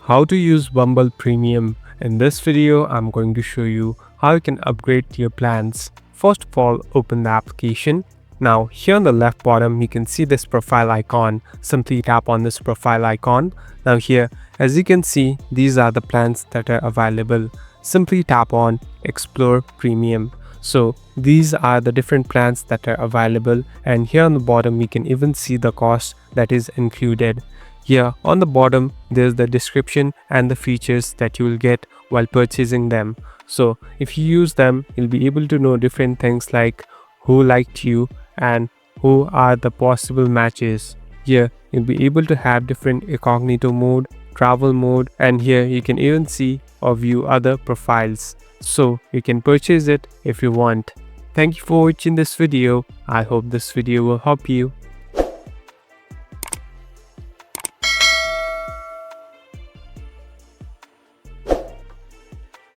How to use Bumble Premium. In this video, I'm going to show you how you can upgrade your plans. First of all, open the application. Now, here on the left bottom, you can see this profile icon. Simply tap on this profile icon. Now here, as you can see, these are the plans that are available. Simply tap on Explore Premium. So these are the different plans that are available, and here on the bottom, we can even see the cost that is included. Here on the bottom, there's the description and the features that you will get while purchasing them. So if you use them, you'll be able to know different things like who liked you and who are the possible matches. Here you'll be able to have different incognito mode, travel mode, and here you can even see or view other profiles. So you can purchase it if you want. Thank you for watching this video. I hope this video will help you.